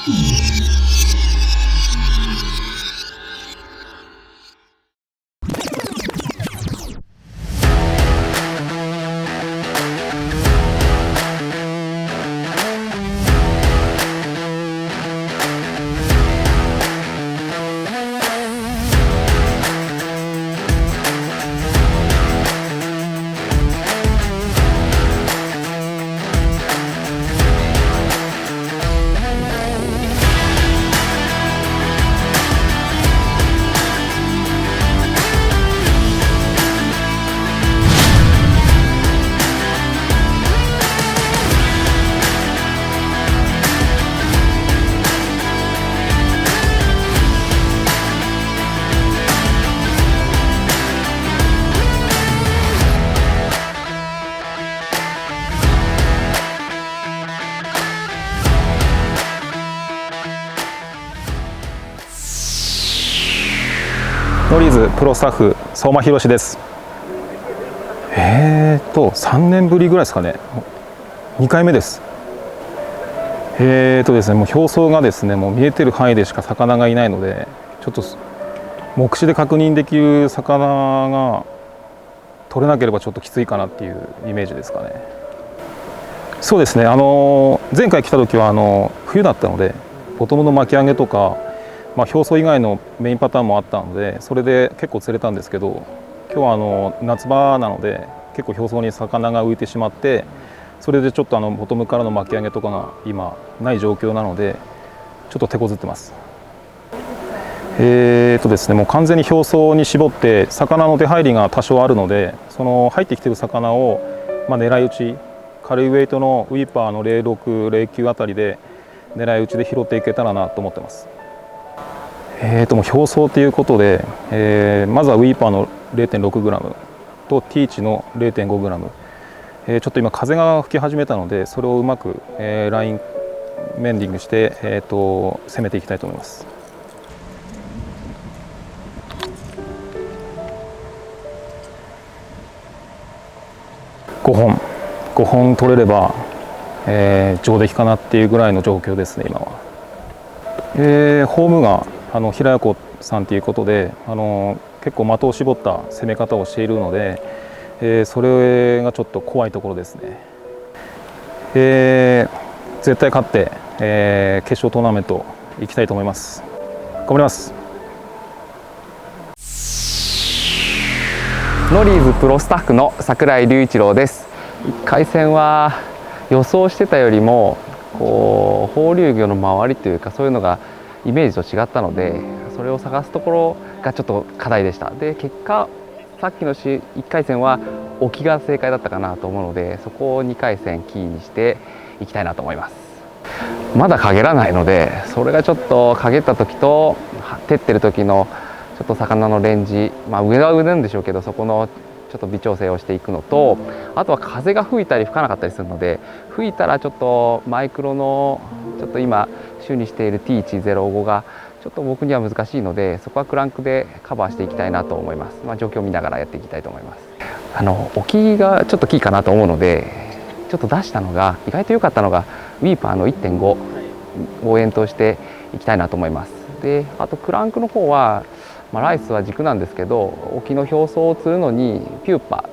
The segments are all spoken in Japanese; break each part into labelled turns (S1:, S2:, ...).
S1: ノリーズプロスタッフ相馬博です。3年ぶりぐらいですかね。2回目です。ですね、もう表層がですね、もう見えてる範囲でしか魚がいないので、ちょっと目視で確認できる魚が取れなければちょっときついかなっていうイメージですかね。そうですね、前回来た時は冬だったので、ボトムの巻き上げとか、表層以外のメインパターンもあったので、それで結構釣れたんですけど、今日は夏場なので結構表層に魚が浮いてしまって、それでちょっとボトムからの巻き上げとかが今ない状況なのでちょっと手こずってます。ですね、もう完全に表層に絞って魚の出入りが多少あるので、その入ってきてる魚を狙い撃ち、軽いウェイトのウィーパーの06、09あたりで狙い撃ちで拾っていけたらなと思ってます。もう表層ということで、まずはウィーパーの 0.6g とティーチの 0.5g、ちょっと今風が吹き始めたので、それをうまく、ラインメンディングして、攻めていきたいと思います。5本取れれば、上出来かなっていうぐらいの状況ですね今は。ホームが平横さんということで結構的を絞った攻め方をしているので、それがちょっと怖いところですね。絶対勝って、決勝トーナメント行きたいと思います。頑張ります。
S2: ノリーズプロスタッフの櫻井隆一郎です。1回戦は予想してたよりも放流魚の周りというか、そういうのがイメージと違ったので、それを探すところがちょっと課題でした。で結果さっきの1回戦は沖が正解だったかなと思うので、そこを2回戦キーにしていきたいなと思います。まだ陰らないので、それがちょっと陰った時と照ってる時のちょっと魚のレンジ、上は上なんでしょうけど、そこのちょっと微調整をしていくのと、あとは風が吹いたり吹かなかったりするので、吹いたらちょっとマイクロのちょっと今主にしている T105 がちょっと僕には難しいので、そこはクランクでカバーしていきたいなと思います。状況を見ながらやっていきたいと思います。沖がちょっとキーかなと思うので、ちょっと出したのが意外と良かったのがウィーパーの 1.5 を延長していきたいなと思います。であとクランクの方はライスは軸なんですけど、沖の表層を釣るのにピューパ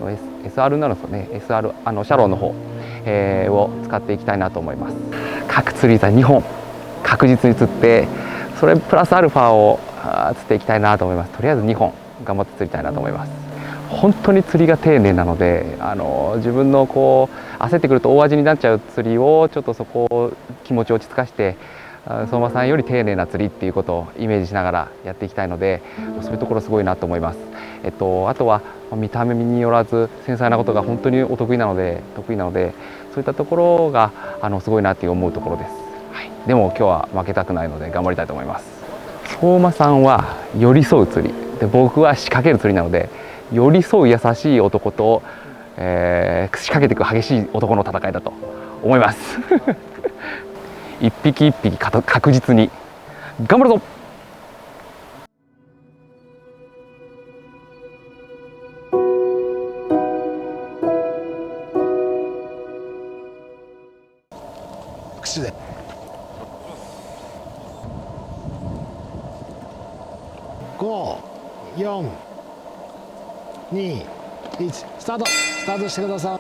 S2: の SR になるんですよね。 SR シャローの方、を使っていきたいなと思います。各釣り竿2本確実に釣って、それプラスアルファを釣っていきたいなと思います。とりあえず2本頑張って釣りたいなと思います。本当に釣りが丁寧なので、自分の焦ってくると大味になっちゃう釣りをちょっとそこを気持ちを落ち着かして、相馬さんより丁寧な釣りっていうことをイメージしながらやっていきたいので、そういうところすごいなと思います。あとは見た目によらず繊細なことが本当に得意なので、そういったところがすごいなって思うところです。はい、でも今日は負けたくないので頑張りたいと思います。相馬さんは寄り添う釣りで、僕は仕掛ける釣りなので、寄り添う優しい男と、仕掛けていく激しい男の戦いだと思います一匹一匹確実に頑張るぞ。
S3: 口で5、4、2、1スタートしてください。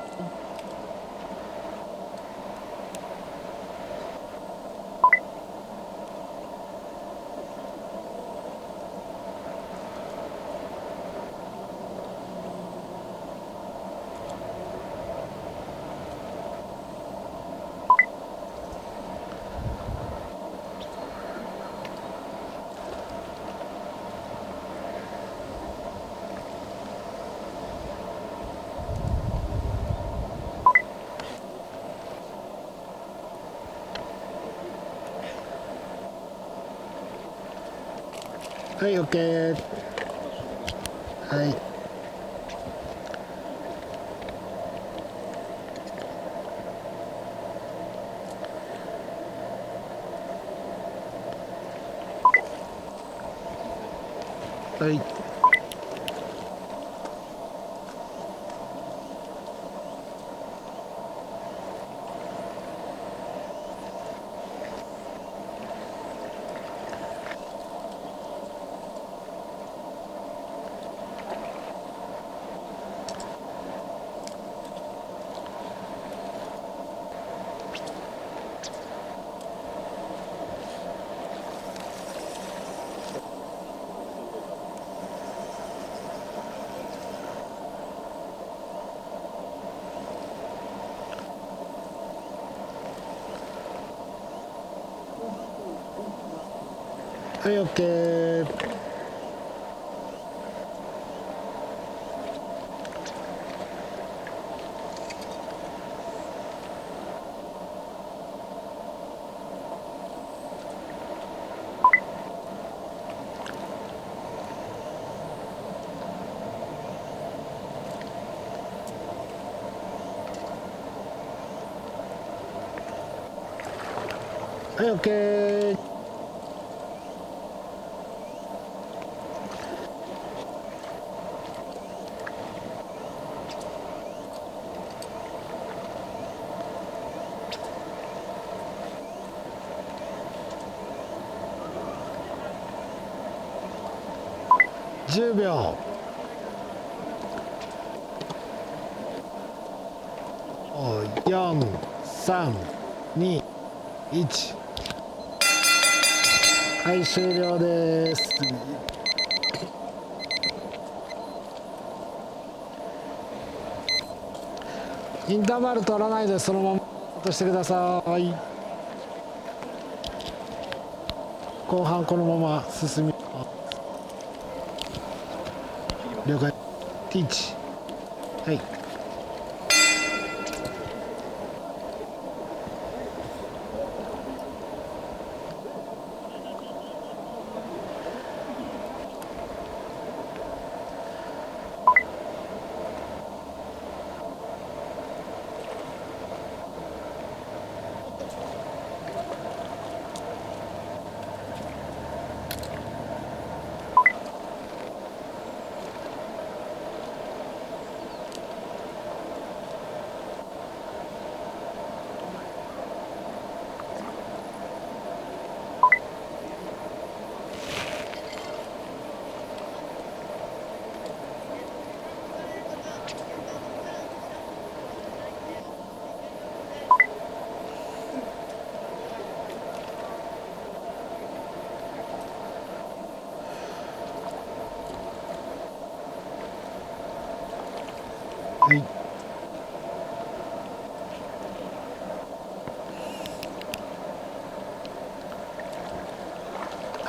S3: はい、OK。はい。はい。はい、OK。はい、OK。10秒。4、3、2、1。はい、終了です。インターバル取らないでそのままとしてください。後半このまま進みます。了解。ティーチ。はい。はい。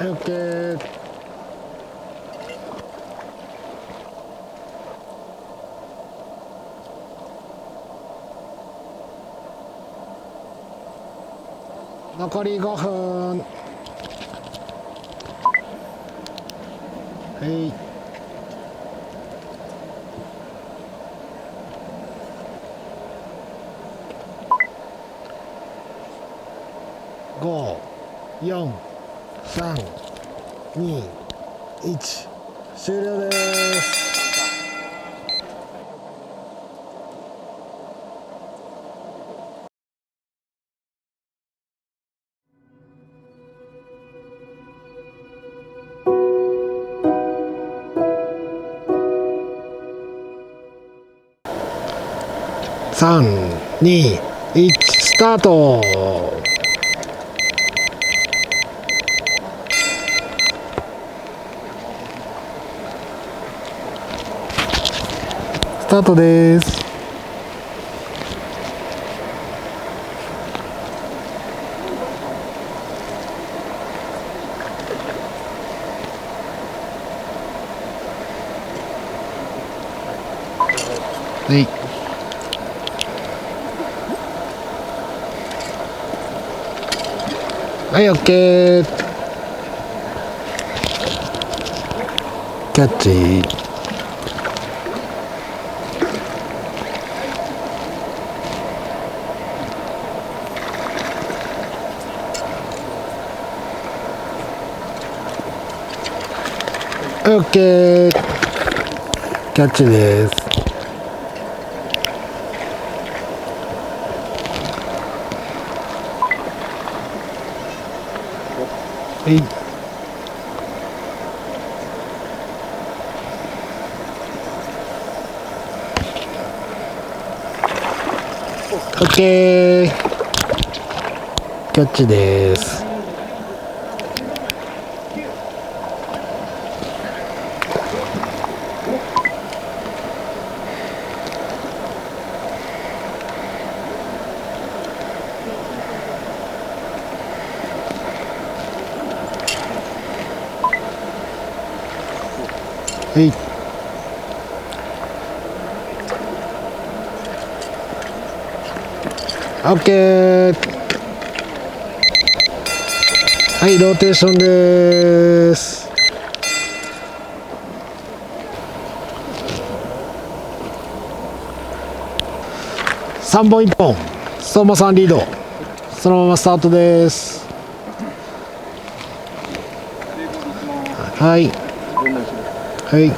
S3: はい、OK。残り5分。はい。5、4、3、2、1。終了です。3、2、1、スタート。スタートです。はい。はい、オッケー。キャッチ。はい、オッケー。キャッチです。はい。オッケー。キャッチです。はい。オッケー。はい、ローテーションです。3本1本、相馬さんリード。そのままスタートです。はい。はい。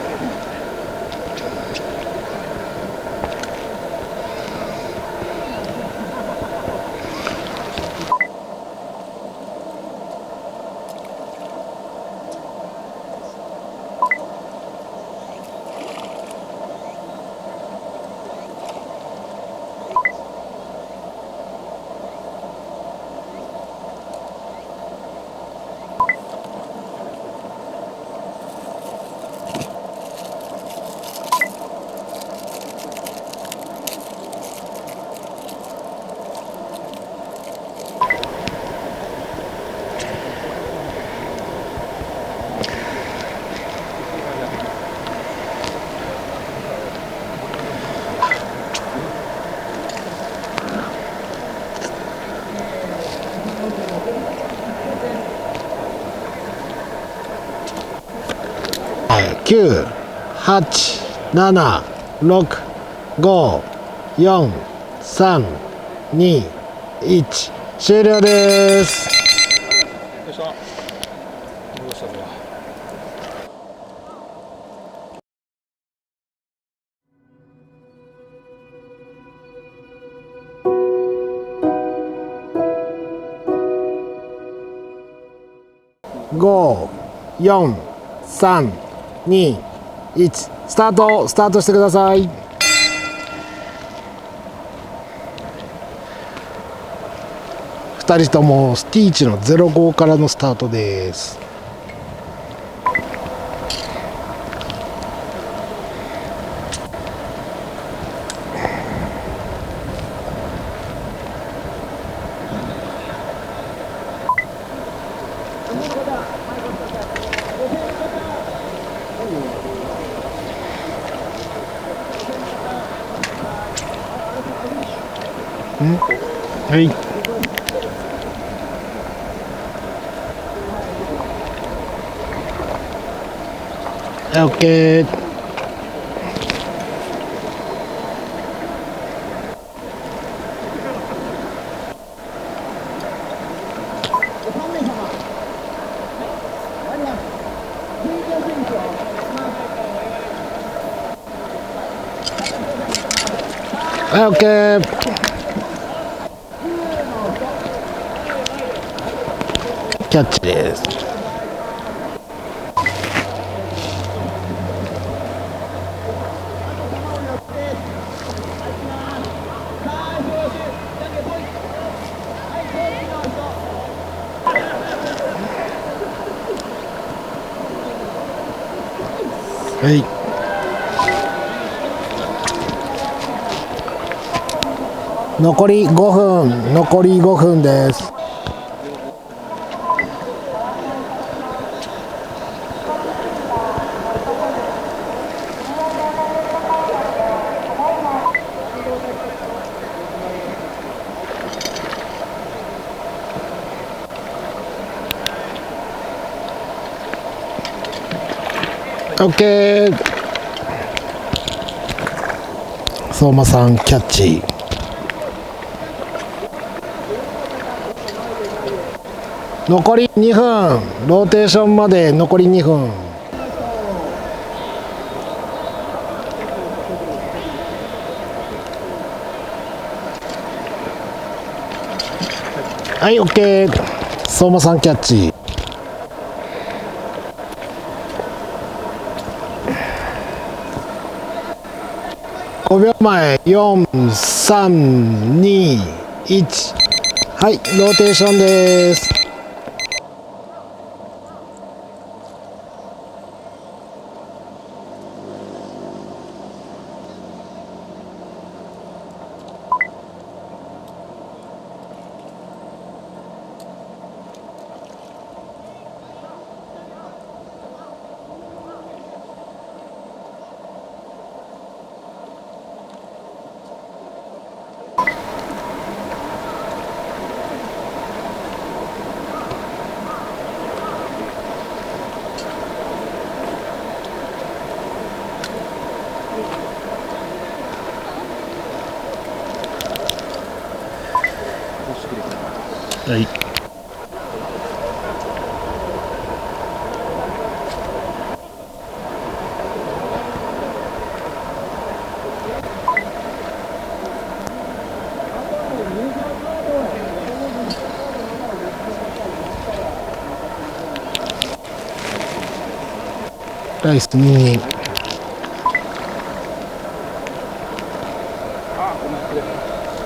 S3: 9、8、7、6、5、4、3、2、1、終了です。
S1: よいしょ。どうしたぞ。
S3: 5、4、3、2、1、スタートしてください。2人ともスティーチの05からのスタートです。はい。オッケー。はい、オッケー。キャッチです。はい残り5分です。OK。相馬さんキャッチ。残り2分、ローテーションまで残り2分。はい OK。相馬さんキャッチ。5秒前、4、3、2、1。はい、ローテーションです。はい。ライスに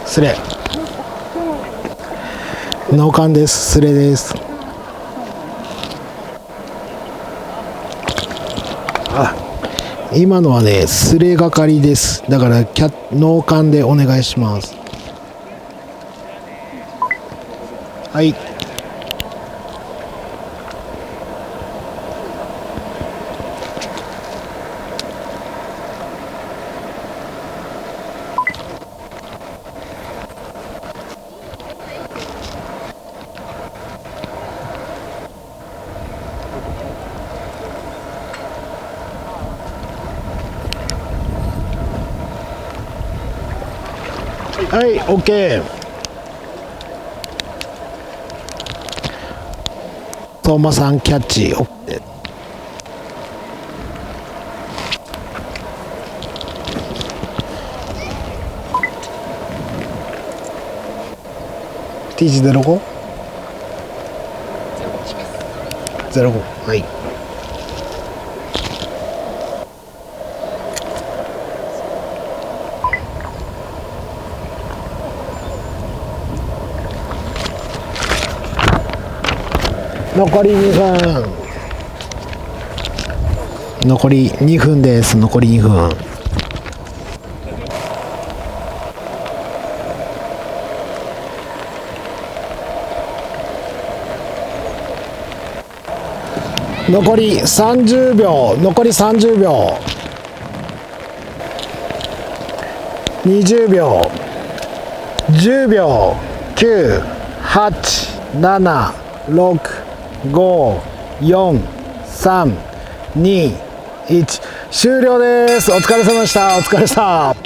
S3: スレ脳幹です。スレです。今のはねスレ係です。だから脳幹でお願いします。はい。はい、OK。相馬さんキャッチ。OK。T105？ 05。はい。残り2分。残り2分です。残り2分。残り30秒。残り30秒。20秒。10秒。9、8、7、6。5、4、3、2、1終了です。お疲れ様でした。お疲れでした。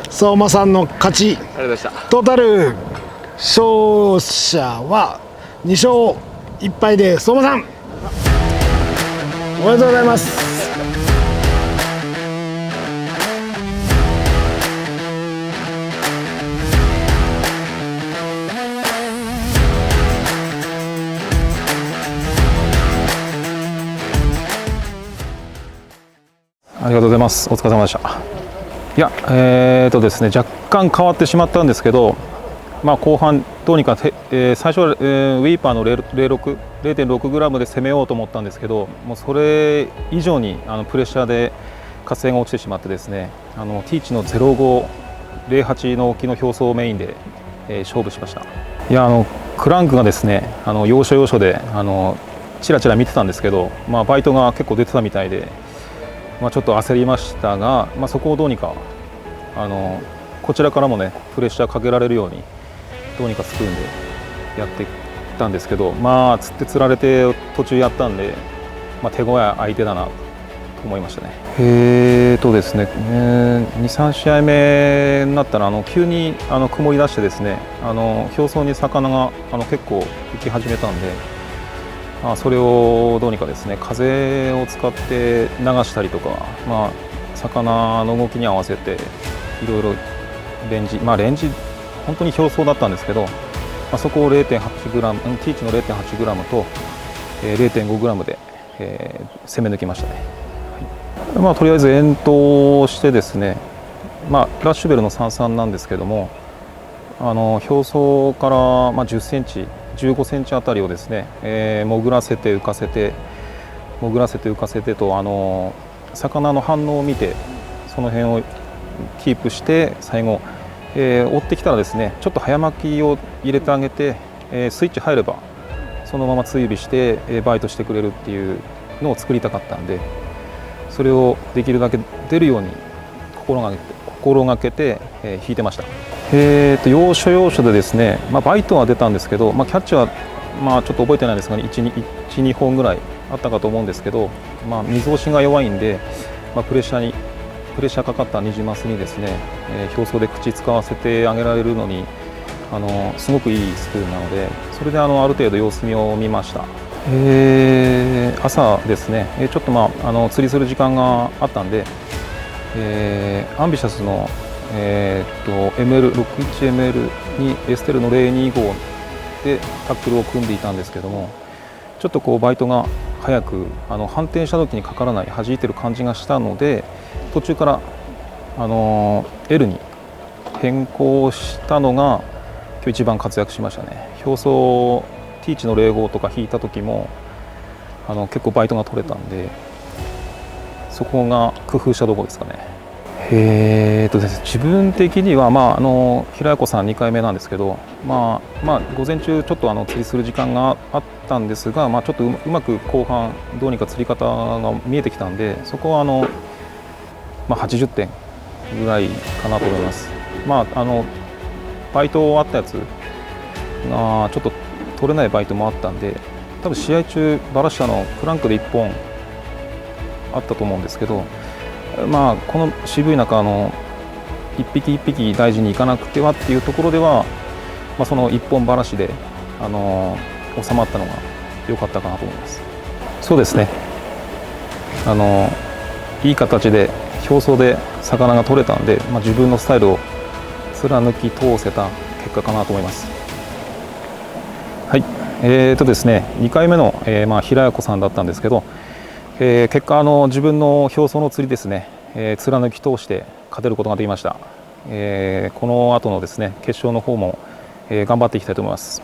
S3: 相馬さんの勝ち。
S2: ありがとうございました。
S3: トータル勝者は2勝1敗で相馬さんおめでとうございます。
S1: ありがとうございます。お疲れ様でした。いや、ですね、若干変わってしまったんですけど、後半どうにか最初は、ウィーパーの0.6グラムで攻めようと思ったんですけど、もうそれ以上にプレッシャーで活性が落ちてしまってですね、ティーチの0508の沖の表層をメインで、勝負しました。いやクランクがですね要所要所でチラチラ見てたんですけど、バイトが結構出てたみたいで、ちょっと焦りましたが、そこをどうにかこちらからもねプレッシャーかけられるようにどうにかスプーンでやっていったんですけど、釣って釣られて途中やったんで、手強い相手だなと思いましたね。ですね、2、3試合目になったら急に曇り出してですね表層に魚が結構浮き始めたんで、それをどうにかですね風を使って流したりとか、魚の動きに合わせていろいろレンジ本当に表層だったんですけど、そこを 0.8g ティーチの 0.8g と 0.5g で、攻め抜きましたね。とりあえず遠投してですね、ラッシュベルの33なんですけども、表層から10センチ15センチあたりをですね、潜らせて浮かせてと魚の反応を見てその辺をキープして最後、追ってきたらですねちょっと早巻きを入れてあげて、スイッチ入ればそのまま追尾して、バイトしてくれるっていうのを作りたかったんで、それをできるだけ出るように心がけて、引いてました。要所要所でですね、バイトは出たんですけど、キャッチはちょっと覚えてないですが、1、2本ぐらいあったかと思うんですけど、水押しが弱いんで、プレッシャーかかったニジマスにですね、表層で口使わせてあげられるのにすごくいいスプーンなので、それである程度様子見を見ました。朝ですね、ちょっと釣りする時間があったんで、アンビシャスの、61ML にエステルの025でタックルを組んでいたんですけども、ちょっとバイトが早く反転した時にかからない弾いてる感じがしたので、途中からL に変更したのが今日一番活躍しましたね。表層ティーチの05とか引いた時も結構バイトが取れたんで、そこが工夫したところですかね。自分的には、平山さん2回目なんですけど、午前中ちょっと釣りする時間があったんですが、ちょっとうまく後半どうにか釣り方が見えてきたんで、そこは80点ぐらいかなと思います。バイトあったやつがちょっと取れないバイトもあったんで、多分試合中バラシタのクランクで1本あったと思うんですけど、この渋い中一匹一匹大事にいかなくてはっていうところでは、その1本バラシで収まったのが良かったかなと思います。そうですね、いい形で表層で魚が取れたんで、自分のスタイルを貫き通せた結果かなと思います。はい、ですね、2回目の、平山さんだったんですけど、結果自分の表層の釣りですね、貫き通して勝てることができました。この後のですね決勝の方も、頑張っていきたいと思います。